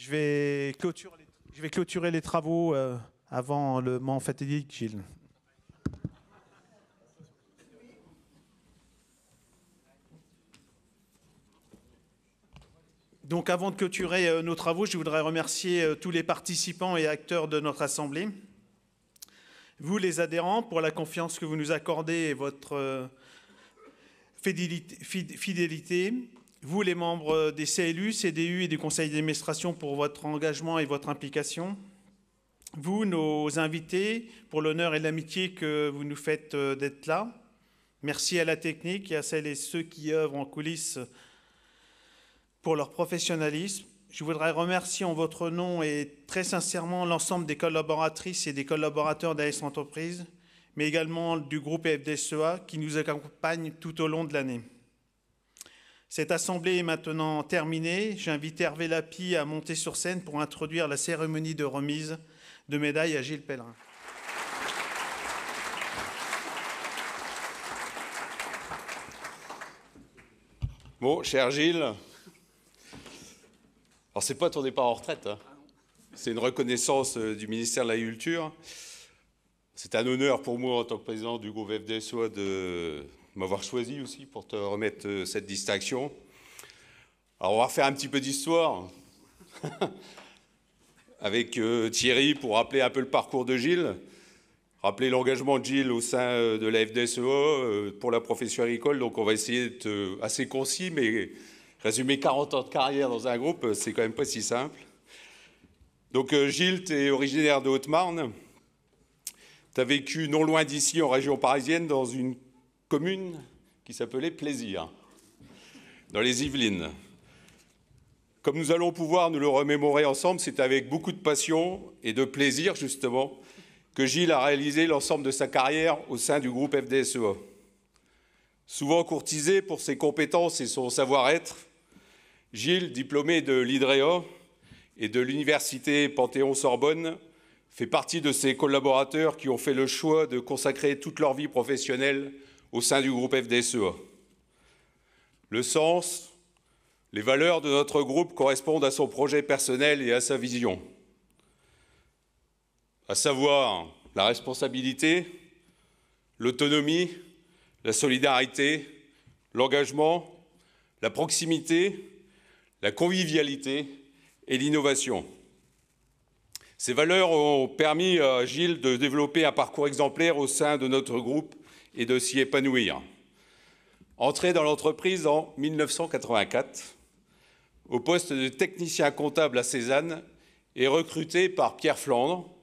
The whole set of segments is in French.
Je vais clôturer les travaux avant le moment fatidique, Gilles. Donc avant de clôturer nos travaux, je voudrais remercier tous les participants et acteurs de notre Assemblée. Vous, les adhérents, pour la confiance que vous nous accordez et votre fidélité. Vous, les membres des CLU, CDU et du Conseil d'administration, pour votre engagement et votre implication. Vous, nos invités, pour l'honneur et l'amitié que vous nous faites d'être là. Merci à la technique et à celles et ceux qui œuvrent en coulisses pour leur professionnalisme. Je voudrais remercier en votre nom et très sincèrement l'ensemble des collaboratrices et des collaborateurs d'AS Entreprises, mais également du groupe FDSEA qui nous accompagne tout au long de l'année. Cette assemblée est maintenant terminée. J'invite Hervé Lapie à monter sur scène pour introduire la cérémonie de remise de médailles à Gilles Pellerin. Bon, cher Gilles, alors c'est pas ton départ en retraite, hein. C'est une reconnaissance du ministère de l'Agriculture. C'est un honneur pour moi en tant que président du groupe FDSEA de m'avoir choisi aussi pour te remettre cette distinction. Alors on va refaire un petit peu d'histoire avec Thierry pour rappeler un peu le parcours de Gilles, rappeler l'engagement de Gilles au sein de la FDSEA pour la profession agricole. Donc on va essayer d'être assez concis, mais résumer 40 ans de carrière dans un groupe, c'est quand même pas si simple. Donc Gilles, tu es originaire de Haute-Marne. Tu as vécu non loin d'ici, en région parisienne, dans une commune qui s'appelait Plaisir, dans les Yvelines. Comme nous allons pouvoir nous le remémorer ensemble, c'est avec beaucoup de passion et de plaisir, justement, que Gilles a réalisé l'ensemble de sa carrière au sein du groupe FDSEA. Souvent courtisé pour ses compétences et son savoir-être, Gilles, diplômé de l'IDREA et de l'université Panthéon-Sorbonne, fait partie de ces collaborateurs qui ont fait le choix de consacrer toute leur vie professionnelle au sein du groupe FDSEA. Le sens, les valeurs de notre groupe correspondent à son projet personnel et à sa vision, à savoir la responsabilité, l'autonomie, la solidarité, l'engagement, la proximité, la convivialité et l'innovation. Ces valeurs ont permis à Gilles de développer un parcours exemplaire au sein de notre groupe et de s'y épanouir. Entré dans l'entreprise en 1984, au poste de technicien comptable à Cézanne et recruté par Pierre Flandre,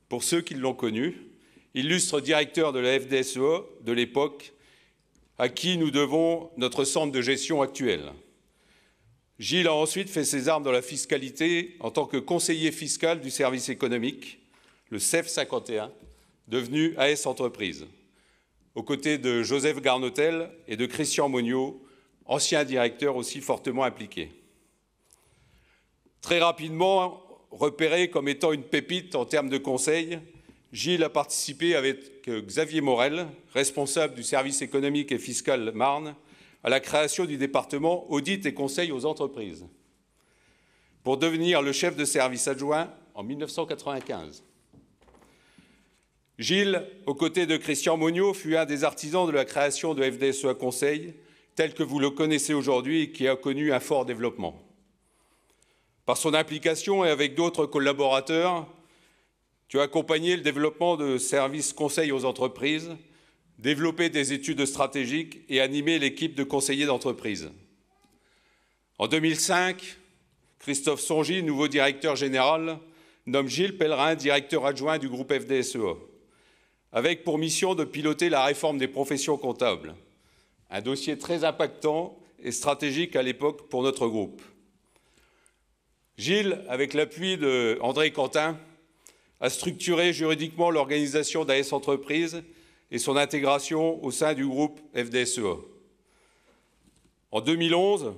pour ceux qui l'ont connu, illustre directeur de la FDSEA de l'époque, à qui nous devons notre centre de gestion actuel. Gilles a ensuite fait ses armes dans la fiscalité en tant que conseiller fiscal du service économique, le CEF 51, devenu AS Entreprises, aux côtés de Joseph Garnotel et de Christian Monniot, ancien directeur aussi fortement impliqué. Très rapidement, repéré comme étant une pépite en termes de conseil, Gilles a participé avec Xavier Morel, responsable du service économique et fiscal Marne, à la création du département Audit et Conseil aux entreprises, pour devenir le chef de service adjoint en 1995. Gilles, aux côtés de Christian Monniot, fut un des artisans de la création de FDSEA Conseil, tel que vous le connaissez aujourd'hui et qui a connu un fort développement. Par son implication et avec d'autres collaborateurs, tu as accompagné le développement de services conseils aux entreprises, développé des études stratégiques et animé l'équipe de conseillers d'entreprise. En 2005, Christophe Songy, nouveau directeur général, nomme Gilles Pellerin directeur adjoint du groupe FDSEA, avec pour mission de piloter la réforme des professions comptables, un dossier très impactant et stratégique à l'époque pour notre groupe. Gilles, avec l'appui d'André Quentin, a structuré juridiquement l'organisation d'AS Entreprises et son intégration au sein du groupe FDSEA. En 2011,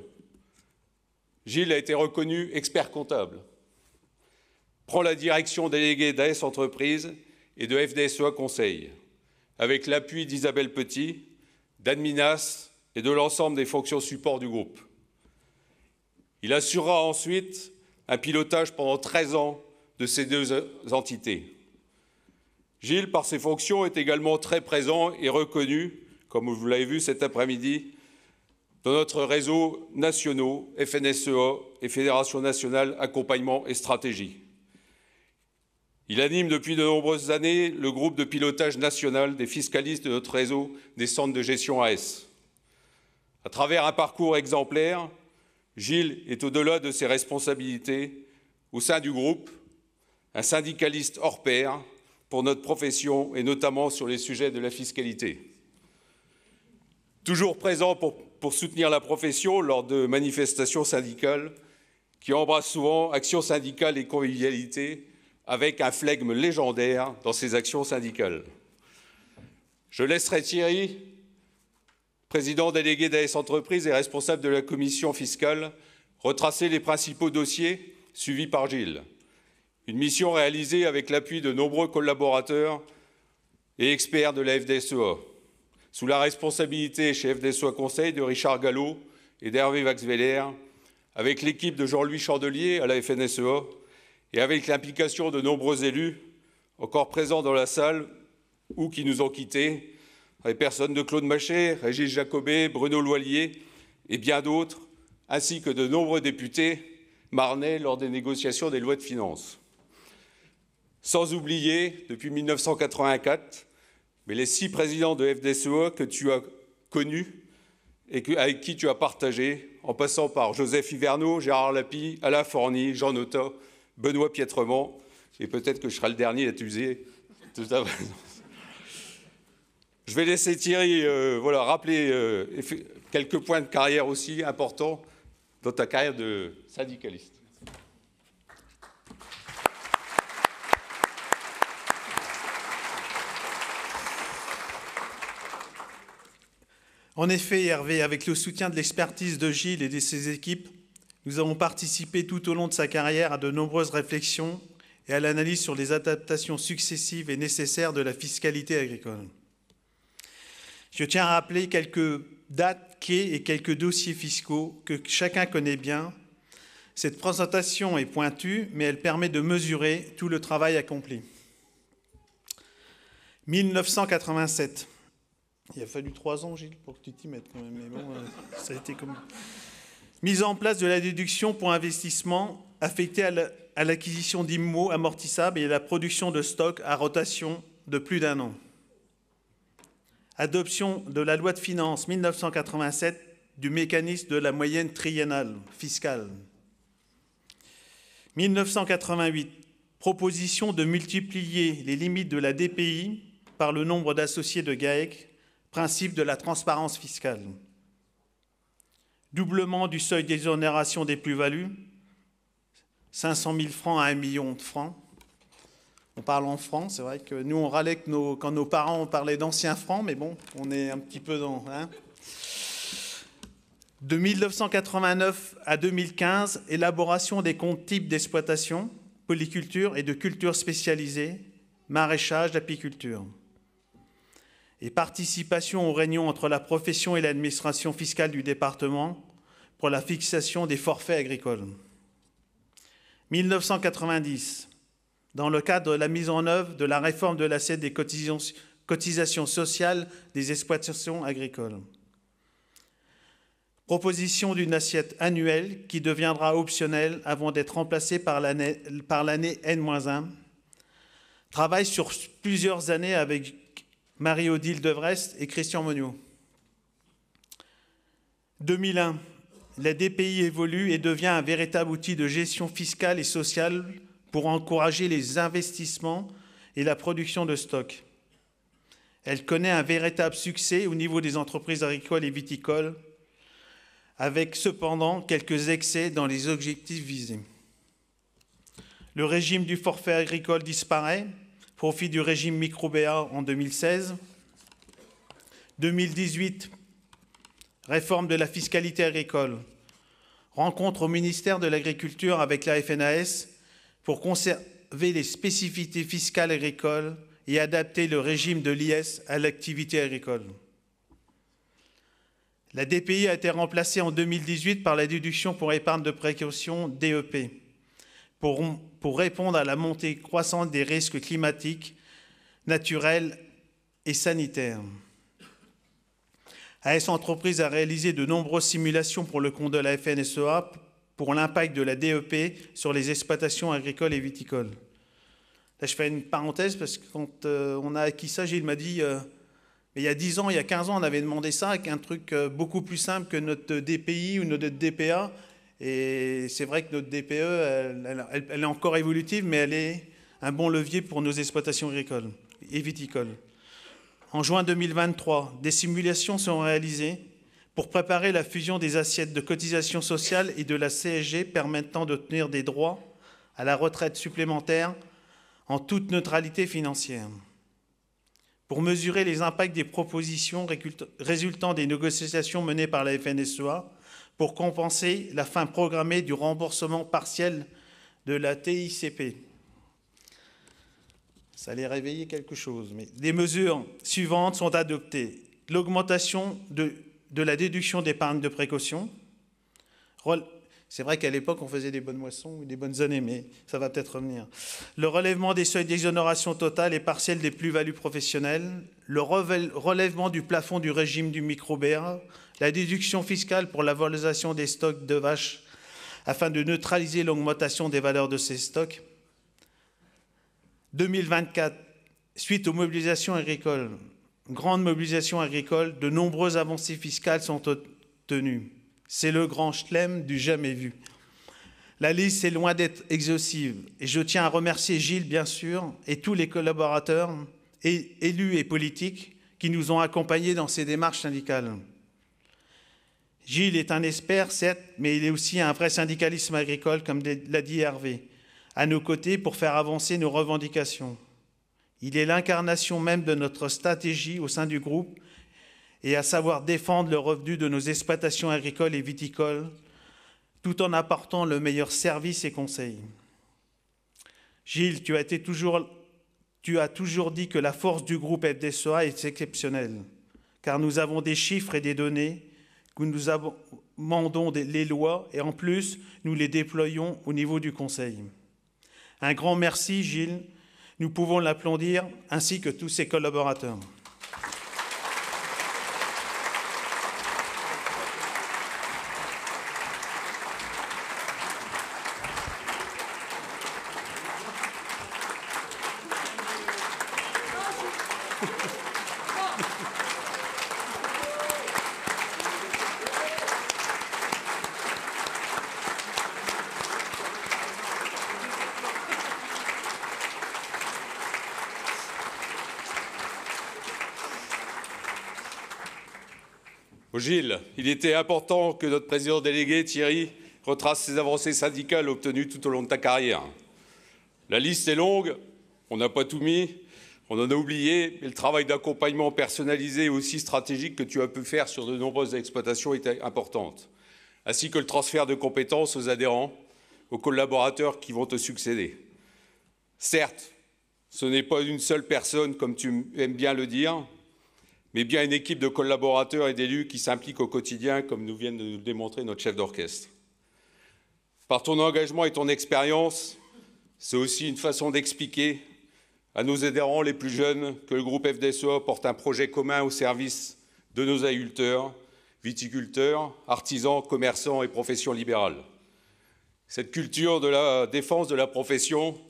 Gilles a été reconnu expert comptable, prend la direction déléguée d'AS Entreprises et de FDSEA Conseil, avec l'appui d'Isabelle Petit, d'Adminas et de l'ensemble des fonctions support du groupe. Il assurera ensuite un pilotage pendant 13 ans de ces deux entités. Gilles, par ses fonctions, est également très présent et reconnu, comme vous l'avez vu cet après-midi, dans notre réseau nationaux, FNSEA et Fédération nationale accompagnement et stratégie. Il anime depuis de nombreuses années le groupe de pilotage national des fiscalistes de notre réseau des centres de gestion AS. À travers un parcours exemplaire, Gilles est au-delà de ses responsabilités au sein du groupe, un syndicaliste hors pair pour notre profession et notamment sur les sujets de la fiscalité. Toujours présent pour soutenir la profession lors de manifestations syndicales qui embrassent souvent actions syndicales et convivialité avec un flegme légendaire dans ses actions syndicales. Je laisserai Thierry, président délégué d'AS Entreprises et responsable de la commission fiscale, retracer les principaux dossiers suivis par Gilles. Une mission réalisée avec l'appui de nombreux collaborateurs et experts de la FDSEA, sous la responsabilité chez FDSEA Conseil de Richard Gallo et d'Hervé Waxweller, avec l'équipe de Jean-Louis Chandelier à la FNSEA et avec l'implication de nombreux élus encore présents dans la salle ou qui nous ont quittés, les personnes de Claude Machet, Régis Jacobet, Bruno Loilier et bien d'autres, ainsi que de nombreux députés marnais lors des négociations des lois de finances. Sans oublier, depuis 1984, mais les 6 présidents de FDSEA que tu as connus et avec qui tu as partagé, en passant par Joseph Hiverneau, Gérard Lapie, Alain Forny, Jean Notat, Benoît Pietremont, et peut-être que je serai le dernier à t'user tout à l'heure. Je vais laisser Thierry rappeler quelques points de carrière aussi importants dans ta carrière de syndicaliste. En effet, Hervé, avec le soutien de l'expertise de Gilles et de ses équipes, nous avons participé tout au long de sa carrière à de nombreuses réflexions et à l'analyse sur les adaptations successives et nécessaires de la fiscalité agricole. Je tiens à rappeler quelques dates clés et quelques dossiers fiscaux que chacun connaît bien. Cette présentation est pointue, mais elle permet de mesurer tout le travail accompli. 1987. Il a fallu 3 ans, Gilles, pour que tu t'y mettes quand même. Mais bon, ça a été comme... Mise en place de la déduction pour investissement affectée à l'acquisition d'immeubles amortissables et à la production de stocks à rotation de plus d'1 an. Adoption de la loi de finances 1987 du mécanisme de la moyenne triennale fiscale. 1988, proposition de multiplier les limites de la DPI par le nombre d'associés de GAEC, principe de la transparence fiscale. Doublement du seuil d'exonération des plus-values, 500 000 francs à 1 million de francs. On parle en francs, c'est vrai que nous, on râlait que quand nos parents parlaient d'anciens francs, mais bon, on est un petit peu dans... De 1989 à 2015, élaboration des comptes types d'exploitation, polyculture et de cultures spécialisées, maraîchage, apiculture. Et participation aux réunions entre la profession et l'administration fiscale du département pour la fixation des forfaits agricoles. 1990, dans le cadre de la mise en œuvre de la réforme de l'assiette des cotisations sociales des exploitations agricoles. Proposition d'une assiette annuelle qui deviendra optionnelle avant d'être remplacée par l'année N-1. Travail sur plusieurs années avec Marie-Odile Devrest et Christian Monniot. 2001, la DPI évolue et devient un véritable outil de gestion fiscale et sociale pour encourager les investissements et la production de stocks. Elle connaît un véritable succès au niveau des entreprises agricoles et viticoles, avec cependant quelques excès dans les objectifs visés. Le régime du forfait agricole disparaît, profit du régime micro-BA en 2016. 2018, réforme de la fiscalité agricole. Rencontre au ministère de l'Agriculture avec la FNAS pour conserver les spécificités fiscales agricoles et adapter le régime de l'IS à l'activité agricole. La DPI a été remplacée en 2018 par la déduction pour épargne de précaution DEP, pour répondre à la montée croissante des risques climatiques, naturels et sanitaires. AS Entreprises a réalisé de nombreuses simulations pour le compte de la FNSEA pour l'impact de la DEP sur les exploitations agricoles et viticoles. Là, je fais une parenthèse parce que quand on a acquis ça, Gilles m'a dit il y a 10 ans, il y a 15 ans, on avait demandé ça avec un truc beaucoup plus simple que notre DPI ou notre DPA. Et c'est vrai que notre DPE, elle est encore évolutive, mais elle est un bon levier pour nos exploitations agricoles et viticoles. En juin 2023, des simulations sont réalisées pour préparer la fusion des assiettes de cotisation sociale et de la CSG permettant d'obtenir des droits à la retraite supplémentaire en toute neutralité financière. Pour mesurer les impacts des propositions résultant des négociations menées par la FNSEA pour compenser la fin programmée du remboursement partiel de la TICP. Ça allait réveiller quelque chose, mais les mesures suivantes sont adoptées. L'augmentation de la déduction d'épargne de précaution. C'est vrai qu'à l'époque, on faisait des bonnes moissons ou des bonnes années, mais ça va peut-être revenir. Le relèvement des seuils d'exonération totale et partielle des plus-values professionnelles, le relèvement du plafond du régime du micro-BA, la déduction fiscale pour la valorisation des stocks de vaches afin de neutraliser l'augmentation des valeurs de ces stocks. 2024, suite aux mobilisations agricoles, grande mobilisation agricole, de nombreuses avancées fiscales sont obtenues. C'est le grand chelem du jamais vu. La liste est loin d'être exhaustive et je tiens à remercier Gilles, bien sûr, et tous les collaborateurs, élus et politiques qui nous ont accompagnés dans ces démarches syndicales. Gilles est un expert, certes, mais il est aussi un vrai syndicalisme agricole, comme l'a dit Hervé, à nos côtés pour faire avancer nos revendications. Il est l'incarnation même de notre stratégie au sein du groupe et à savoir défendre le revenu de nos exploitations agricoles et viticoles, tout en apportant le meilleur service et conseil. Gilles, tu as toujours dit que la force du groupe FDSEA est exceptionnelle, car nous avons des chiffres et des données, que nous amendons les lois et en plus, nous les déployons au niveau du Conseil. Un grand merci, Gilles. Nous pouvons l'applaudir, ainsi que tous ses collaborateurs. Gilles, il était important que notre président délégué, Thierry, retrace ses avancées syndicales obtenues tout au long de ta carrière. La liste est longue, on n'a pas tout mis, on en a oublié, mais le travail d'accompagnement personnalisé et aussi stratégique que tu as pu faire sur de nombreuses exploitations était important, ainsi que le transfert de compétences aux adhérents, aux collaborateurs qui vont te succéder. Certes, ce n'est pas une seule personne, comme tu aimes bien le dire, mais bien une équipe de collaborateurs et d'élus qui s'impliquent au quotidien, comme nous vient de nous le démontrer notre chef d'orchestre. Par ton engagement et ton expérience, c'est aussi une façon d'expliquer à nos adhérents les plus jeunes que le groupe FDSEA porte un projet commun au service de nos agriculteurs, viticulteurs, artisans, commerçants et professions libérales. Cette culture de la défense de la profession,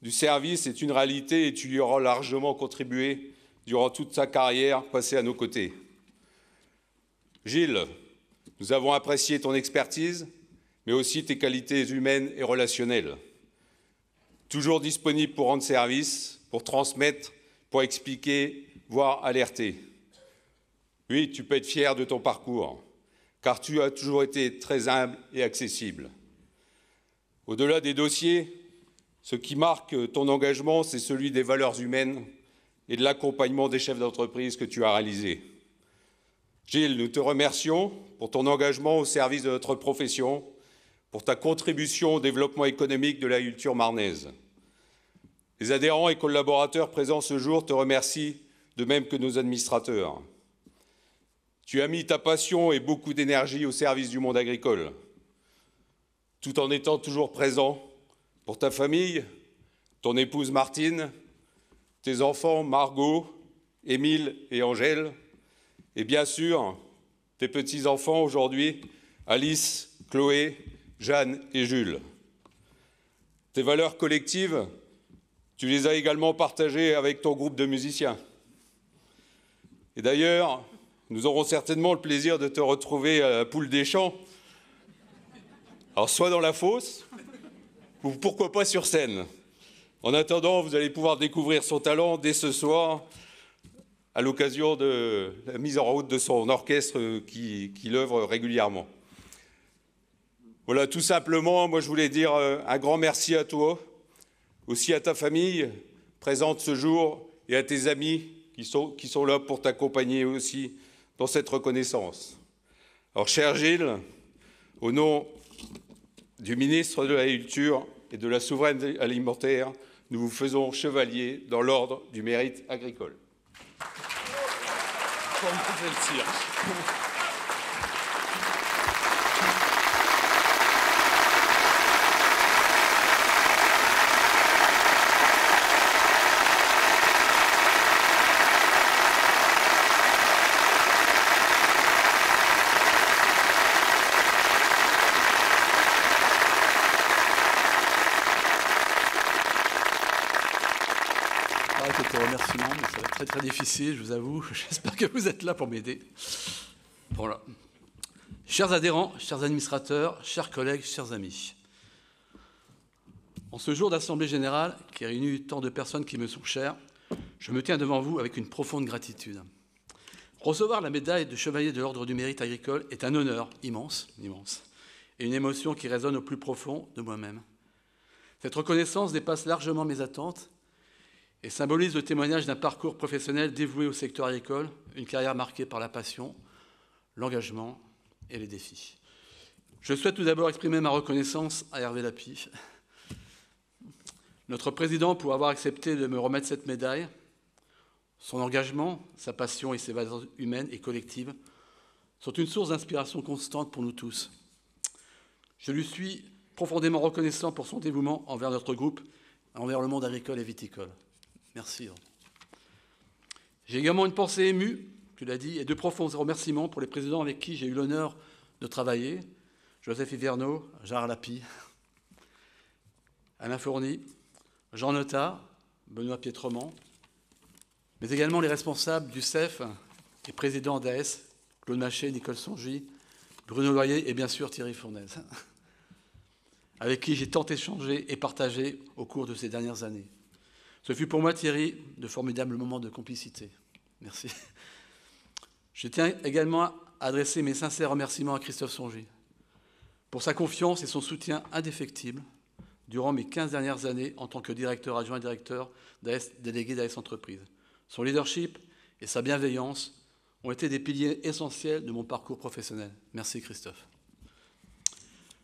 du service est une réalité et tu y auras largement contribué durant toute sa carrière passée à nos côtés. Gilles, nous avons apprécié ton expertise, mais aussi tes qualités humaines et relationnelles. Toujours disponible pour rendre service, pour transmettre, pour expliquer, voire alerter. Oui, tu peux être fier de ton parcours, car tu as toujours été très humble et accessible. Au-delà des dossiers, ce qui marque ton engagement, c'est celui des valeurs humaines et de l'accompagnement des chefs d'entreprise que tu as réalisé. Gilles, nous te remercions pour ton engagement au service de notre profession, pour ta contribution au développement économique de l'agriculture marnaise. Les adhérents et collaborateurs présents ce jour te remercient, de même que nos administrateurs. Tu as mis ta passion et beaucoup d'énergie au service du monde agricole, tout en étant toujours présent, pour ta famille, ton épouse Martine, tes enfants Margot, Émile et Angèle, et bien sûr, tes petits-enfants aujourd'hui, Alice, Chloé, Jeanne et Jules. Tes valeurs collectives, tu les as également partagées avec ton groupe de musiciens. Et d'ailleurs, nous aurons certainement le plaisir de te retrouver à la Poule des Champs, alors soit dans la fosse, ou pourquoi pas sur scène. En attendant, vous allez pouvoir découvrir son talent dès ce soir, à l'occasion de la mise en route de son orchestre qui l'œuvre régulièrement. Voilà, tout simplement, moi je voulais dire un grand merci à toi, aussi à ta famille présente ce jour et à tes amis qui sont là pour t'accompagner aussi dans cette reconnaissance. Alors, cher Gilles, au nom du ministre de l'Agriculture et de la souveraineté alimentaire, nous vous faisons chevalier dans l'ordre du mérite agricole. Remerciements, mais ça va être très difficile, je vous avoue. J'espère que vous êtes là pour m'aider. Voilà. Chers adhérents, chers administrateurs, chers collègues, chers amis. En ce jour d'Assemblée générale, qui réunit tant de personnes qui me sont chères, je me tiens devant vous avec une profonde gratitude. Recevoir la médaille de chevalier de l'Ordre du mérite agricole est un honneur immense, et une émotion qui résonne au plus profond de moi-même. Cette reconnaissance dépasse largement mes attentes et symbolise le témoignage d'un parcours professionnel dévoué au secteur agricole, une carrière marquée par la passion, l'engagement et les défis. Je souhaite tout d'abord exprimer ma reconnaissance à Hervé Lapie, notre président, pour avoir accepté de me remettre cette médaille. Son engagement, sa passion et ses valeurs humaines et collectives sont une source d'inspiration constante pour nous tous. Je lui suis profondément reconnaissant pour son dévouement envers notre groupe, envers le monde agricole et viticole. Merci. J'ai également une pensée émue, tu l'as dit, et de profonds remerciements pour les présidents avec qui j'ai eu l'honneur de travailler, Joseph Hiverneau, Gérard Lapie, Alain Fourny, Jean Notat, Benoît Pietremont, mais également les responsables du CEF et présidents d'AS, Claude Maché, Nicole Songy, Bruno Loyer et bien sûr Thierry Fournaise, avec qui j'ai tant échangé et partagé au cours de ces dernières années. Ce fut pour moi, Thierry, de formidables moments de complicité. Merci. Je tiens également à adresser mes sincères remerciements à Christophe Songy pour sa confiance et son soutien indéfectible durant mes 15 dernières années en tant que directeur adjoint directeur d'AS, délégué d'AS Entreprises. Son leadership et sa bienveillance ont été des piliers essentiels de mon parcours professionnel. Merci Christophe.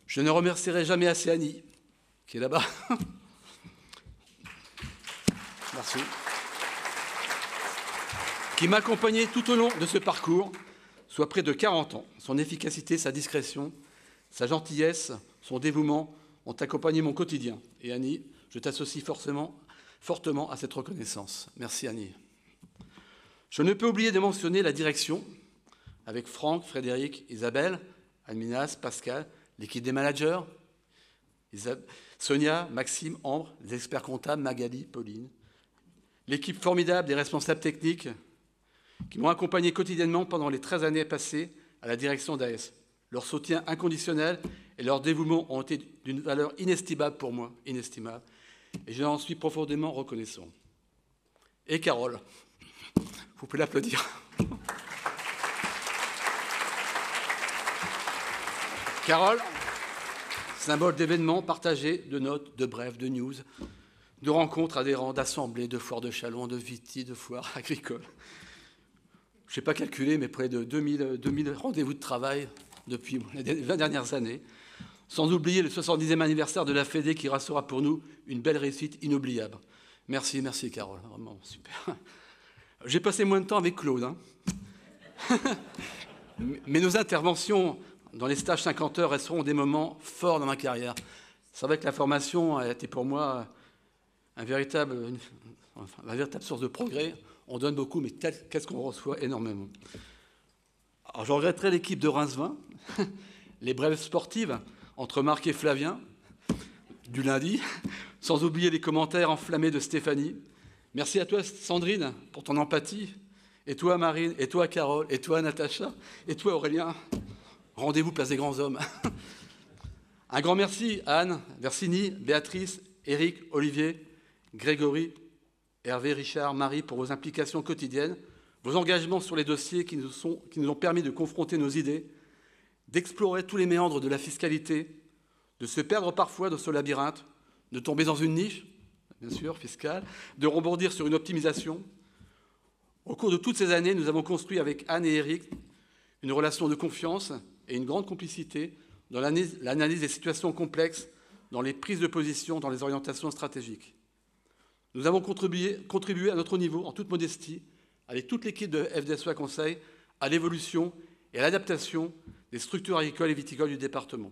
Je ne remercierai jamais assez Annie, qui est là-bas. Merci. Qui m'a accompagné tout au long de ce parcours, soit près de 40 ans. Son efficacité, sa discrétion, sa gentillesse, son dévouement ont accompagné mon quotidien. Et Annie, je t'associe fortement à cette reconnaissance. Merci Annie. Je ne peux oublier de mentionner la direction, avec Franck, Frédéric, Isabelle, Alminas, Pascal, l'équipe des managers, Sonia, Maxime, Ambre, les experts comptables, Magali, Pauline, l'équipe formidable des responsables techniques qui m'ont accompagné quotidiennement pendant les 13 années passées à la direction d'AS. Leur soutien inconditionnel et leur dévouement ont été d'une valeur inestimable pour moi, inestimable, et je leur en suis profondément reconnaissant. Et Carole, vous pouvez l'applaudir. Carole, symbole d'événements partagés, de notes, de brefs, de news, de rencontres adhérents, d'assemblées, de foires de chalons, de vitis, de foires agricoles. Je n'ai pas calculé, mais près de 2000 rendez-vous de travail depuis les 20 dernières années, sans oublier le 70e anniversaire de la Fédé qui restera pour nous une belle réussite inoubliable. Merci, merci Carole, vraiment super. J'ai passé moins de temps avec Claude, hein. Mais nos interventions dans les stages 50 heures resteront des moments forts dans ma carrière. C'est vrai que la formation a été pour moi une véritable source de progrès. On donne beaucoup, mais qu'est-ce qu'on reçoit énormément. Alors, je regretterai l'équipe de Reims 20, les brèves sportives entre Marc et Flavien du lundi, sans oublier les commentaires enflammés de Stéphanie. Merci à toi, Sandrine, pour ton empathie. Et toi, Marine, et toi, Carole, et toi, Natacha, et toi, Aurélien. Rendez-vous place des grands hommes. Un grand merci à Anne, Versini, Béatrice, Éric, Olivier, Grégory, Hervé, Richard, Marie pour vos implications quotidiennes, vos engagements sur les dossiers qui nous ont permis de confronter nos idées, d'explorer tous les méandres de la fiscalité, de se perdre parfois dans ce labyrinthe, de tomber dans une niche, bien sûr, fiscale, de rebondir sur une optimisation. Au cours de toutes ces années, nous avons construit avec Anne et Éric une relation de confiance et une grande complicité dans l'analyse des situations complexes, dans les prises de position, dans les orientations stratégiques. Nous avons contribué à notre niveau, en toute modestie, avec toute l'équipe de FDSEA Conseil, à l'évolution et à l'adaptation des structures agricoles et viticoles du département.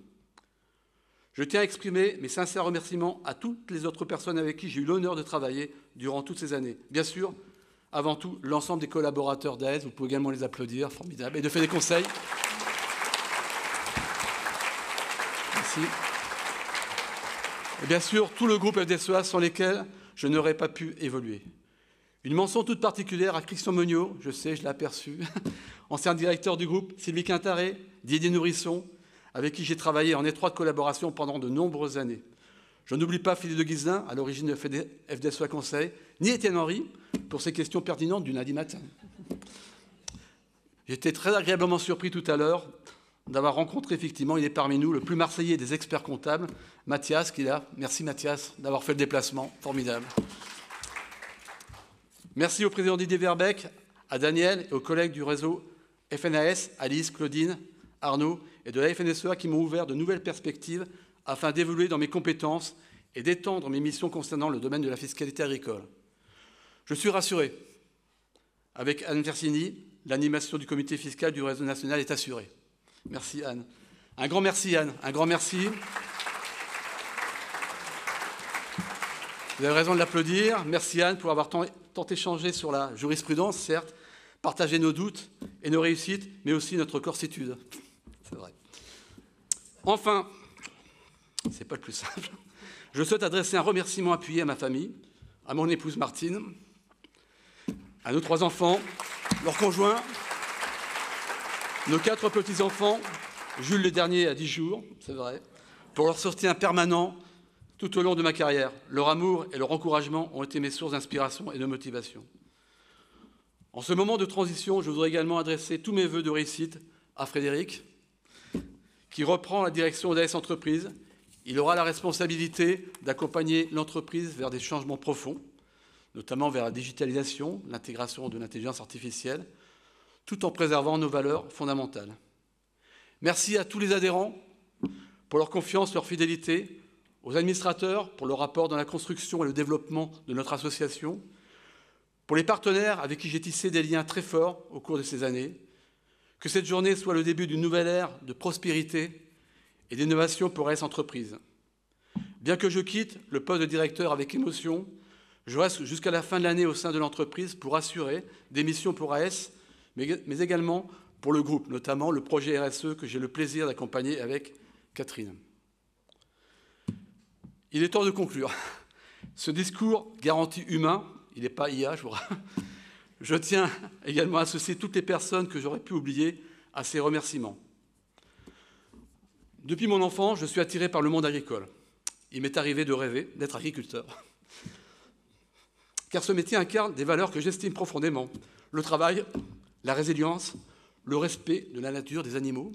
Je tiens à exprimer mes sincères remerciements à toutes les autres personnes avec qui j'ai eu l'honneur de travailler durant toutes ces années. Bien sûr, avant tout, l'ensemble des collaborateurs d'AES, vous pouvez également les applaudir, formidable, et de Fédé Conseil. Merci. Et bien sûr, tout le groupe FDSEA sans lesquels je n'aurais pas pu évoluer. Une mention toute particulière à Christian Meuniot, je sais, je l'ai aperçu, ancien directeur du groupe, Sylvie Quintaré, Didier Nourrisson, avec qui j'ai travaillé en étroite collaboration pendant de nombreuses années. Je n'oublie pas Philippe de Guiselin, à l'origine de FDSEA Conseil, ni Étienne Henry, pour ces questions pertinentes du lundi matin. J'étais très agréablement surpris tout à l'heure d'avoir rencontré, effectivement, il est parmi nous, le plus marseillais des experts comptables, Mathias, qui est là. Merci Mathias d'avoir fait le déplacement, formidable. Merci au président Didier Verbeck, à Daniel et aux collègues du réseau FNAS, Alice, Claudine, Arnaud et de la FNSEA qui m'ont ouvert de nouvelles perspectives afin d'évoluer dans mes compétences et d'étendre mes missions concernant le domaine de la fiscalité agricole. Je suis rassuré. Avec Anne Versini, l'animation du comité fiscal du réseau national est assurée. Merci Anne. Un grand merci Anne, un grand merci. Vous avez raison de l'applaudir. Merci Anne pour avoir tant échangé sur la jurisprudence, certes, partagé nos doutes et nos réussites, mais aussi notre corsitude. C'est vrai. Enfin, c'est pas le plus simple, je souhaite adresser un remerciement appuyé à ma famille, à mon épouse Martine, à nos 3 enfants, leurs conjoints, nos 4 petits-enfants, Jules le dernier à 10 jours, c'est vrai, pour leur soutien permanent tout au long de ma carrière. Leur amour et leur encouragement ont été mes sources d'inspiration et de motivation. En ce moment de transition, je voudrais également adresser tous mes vœux de réussite à Frédéric, qui reprend la direction d'AS Entreprises. Il aura la responsabilité d'accompagner l'entreprise vers des changements profonds, notamment vers la digitalisation, l'intégration de l'intelligence artificielle, tout en préservant nos valeurs fondamentales. Merci à tous les adhérents pour leur confiance, leur fidélité, aux administrateurs pour leur apport dans la construction et le développement de notre association, pour les partenaires avec qui j'ai tissé des liens très forts au cours de ces années. Que cette journée soit le début d'une nouvelle ère de prospérité et d'innovation pour AS Entreprises. Bien que je quitte le poste de directeur avec émotion, je reste jusqu'à la fin de l'année au sein de l'entreprise pour assurer des missions pour AS, mais également pour le groupe, notamment le projet RSE que j'ai le plaisir d'accompagner avec Catherine. Il est temps de conclure. Ce discours garantie humain, il n'est pas IA, je vous rappelle. Je tiens également à associer toutes les personnes que j'aurais pu oublier à ces remerciements. Depuis mon enfance, je suis attiré par le monde agricole. Il m'est arrivé de rêver d'être agriculteur. Car ce métier incarne des valeurs que j'estime profondément. Le travail, la résilience, le respect de la nature, des animaux,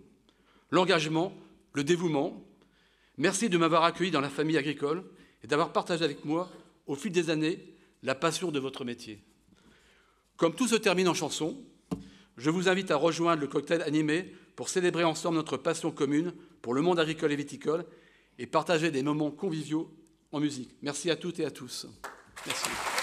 l'engagement, le dévouement. Merci de m'avoir accueilli dans la famille agricole et d'avoir partagé avec moi, au fil des années, la passion de votre métier. Comme tout se termine en chanson, je vous invite à rejoindre le cocktail animé pour célébrer ensemble notre passion commune pour le monde agricole et viticole et partager des moments conviviaux en musique. Merci à toutes et à tous. Merci.